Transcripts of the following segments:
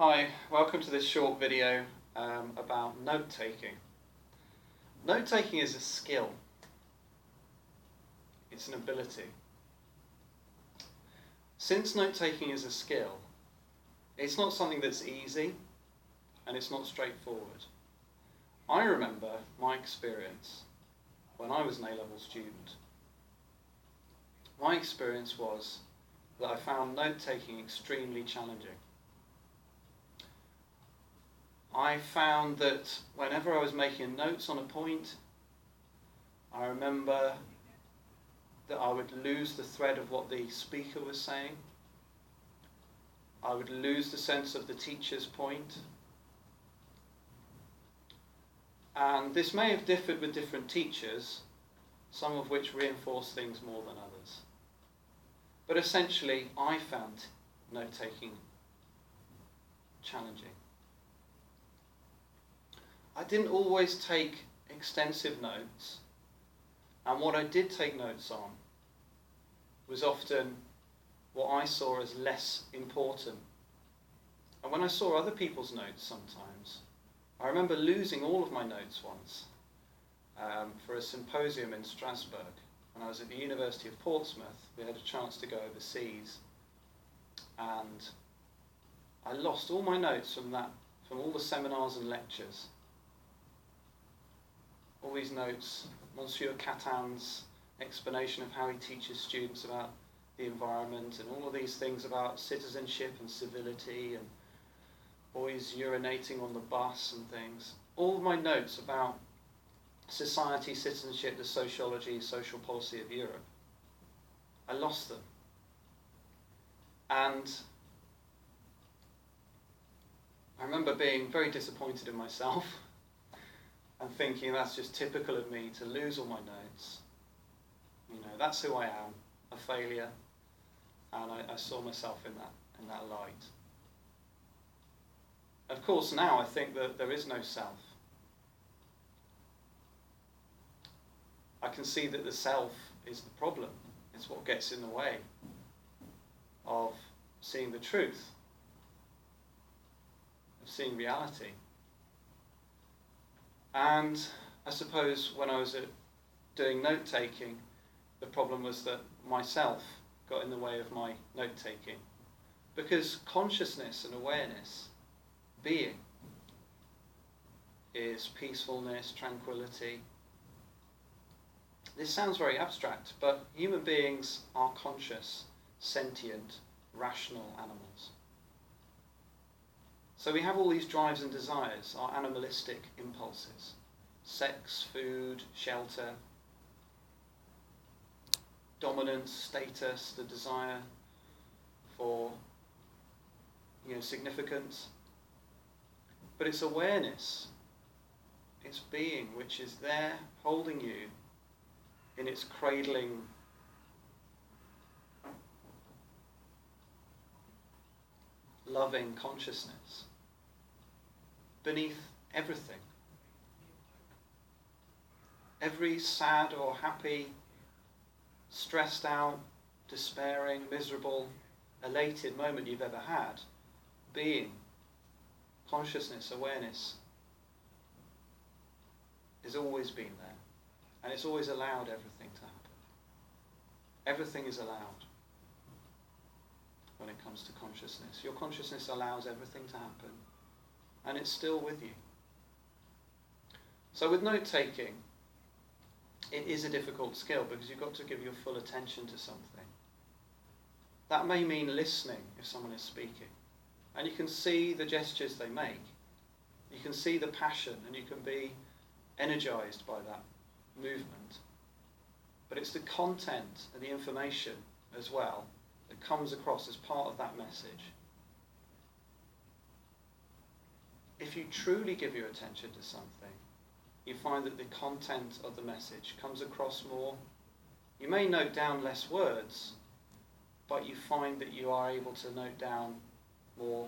Hi, welcome to this short video about note-taking. Note-taking is a skill. It's an ability. Since note-taking is a skill, it's not something that's easy and it's not straightforward. I remember my experience when I was an A-level student. My experience was that I found note-taking extremely challenging. I found that whenever I was making notes on a point, I remember that I would lose the thread of what the speaker was saying. I would lose the sense of the teacher's point. And this may have differed with different teachers, some of which reinforce things more than others. But essentially, I found note-taking challenging. I didn't always take extensive notes, and what I did take notes on was often what I saw as less important. And when I saw other people's notes sometimes, I remember losing all of my notes once for a symposium in Strasbourg. When I was at the University of Portsmouth, we had a chance to go overseas, and I lost all my notes from all the seminars and lectures. All these notes, Monsieur Catan's explanation of how he teaches students about the environment and all of these things about citizenship and civility and boys urinating on the bus and things. All of my notes about society, citizenship, the sociology, social policy of Europe, I lost them. And I remember being very disappointed in myself and thinking that's just typical of me to lose all my notes. You know, that's who I am, a failure, and I saw myself in that light. Of course, now I think that there is no self. I can see that the self is the problem. It's what gets in the way of seeing the truth, of seeing reality. And I suppose when I was doing note-taking, the problem was that myself got in the way of my note-taking. Because consciousness and awareness, being, is peacefulness, tranquility. This sounds very abstract, but human beings are conscious, sentient, rational animals. So we have all these drives and desires, our animalistic impulses. Sex, food, shelter, dominance, status, the desire for significance. But it's awareness, it's being, which is there holding you in its cradling loving consciousness beneath everything. Every sad or happy, stressed out, despairing, miserable, elated moment you've ever had, being, consciousness, awareness, has always been there. And it's always allowed everything to happen. Everything is allowed when it comes to consciousness. Your consciousness allows everything to happen, and it's still with you. So with note-taking, it is a difficult skill because you've got to give your full attention to something. That may mean listening if someone is speaking, and you can see the gestures they make. You can see the passion, and you can be energized by that movement. But it's the content and the information as well that comes across as part of that message. If you truly give your attention to something, you find that the content of the message comes across more. You may note down less words, but you find that you are able to note down more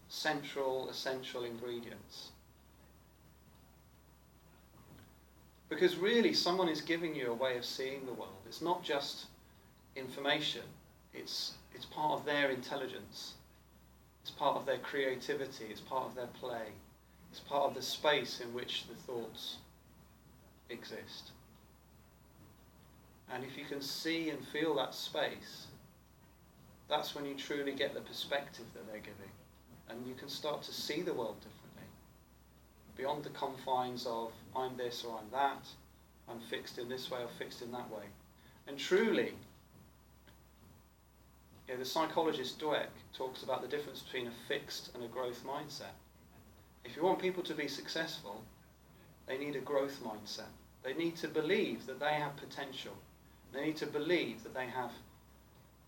central, essential ingredients. Because really, someone is giving you a way of seeing the world. It's not just information. It's part of their intelligence. It's part of their creativity, it's part of their play, it's part of the space in which the thoughts exist. And if you can see and feel that space, that's when you truly get the perspective that they're giving. And you can start to see the world differently. Beyond the confines of, I'm this or I'm that, I'm fixed in this way or fixed in that way. And truly, the psychologist Dweck talks about the difference between a fixed and a growth mindset. If you want people to be successful, they need a growth mindset. They need to believe that they have potential. They need to believe that they have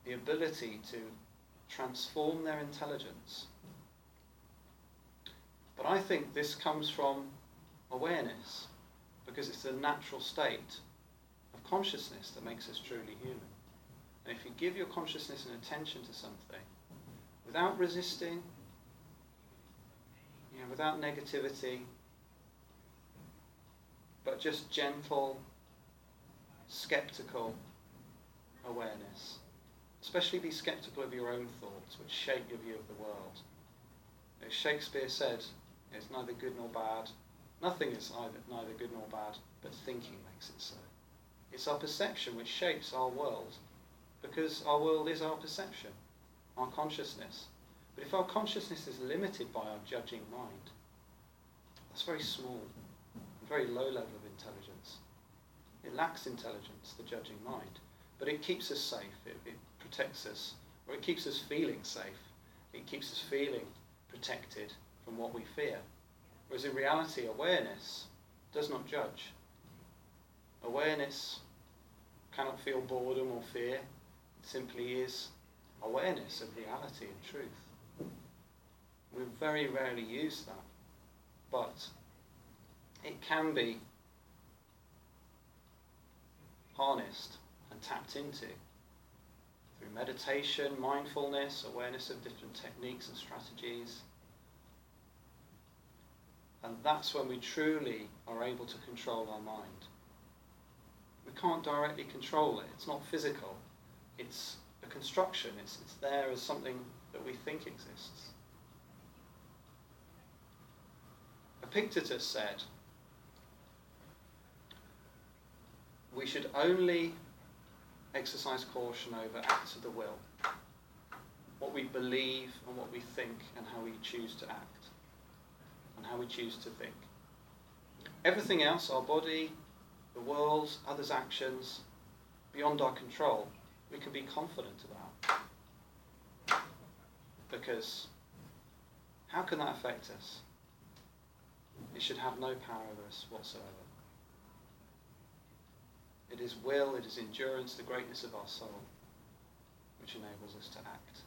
the ability to transform their intelligence. But I think this comes from awareness, because it's the natural state of consciousness that makes us truly human. And if you give your consciousness and attention to something, without resisting, without negativity, but just gentle, skeptical awareness. Especially be skeptical of your own thoughts, which shape your view of the world. As Shakespeare said, it's neither good nor bad. Nothing is neither good nor bad, but thinking makes it so. It's our perception which shapes our world, because our world is our perception, our consciousness. But if our consciousness is limited by our judging mind, that's very small, very low level of intelligence. It lacks intelligence, the judging mind, but it keeps us safe, it protects us, or it keeps us feeling safe, it keeps us feeling protected from what we fear. Whereas in reality, awareness does not judge. Awareness cannot feel boredom or fear, it simply is awareness of reality and truth. We very rarely use that, but it can be harnessed and tapped into through meditation, mindfulness, awareness of different techniques and strategies. And that's when we truly are able to control our mind. We can't directly control it. It's not physical. It's a construction. It's there as something that we think exists. Epictetus said, we should only exercise caution over acts of the will, what we believe and what we think and how we choose to act and how we choose to think. Everything else, our body, the world, others' actions, beyond our control, we can be confident about. Because how can that affect us? It should have no power over us whatsoever. It is will, it is endurance, the greatness of our soul, which enables us to act.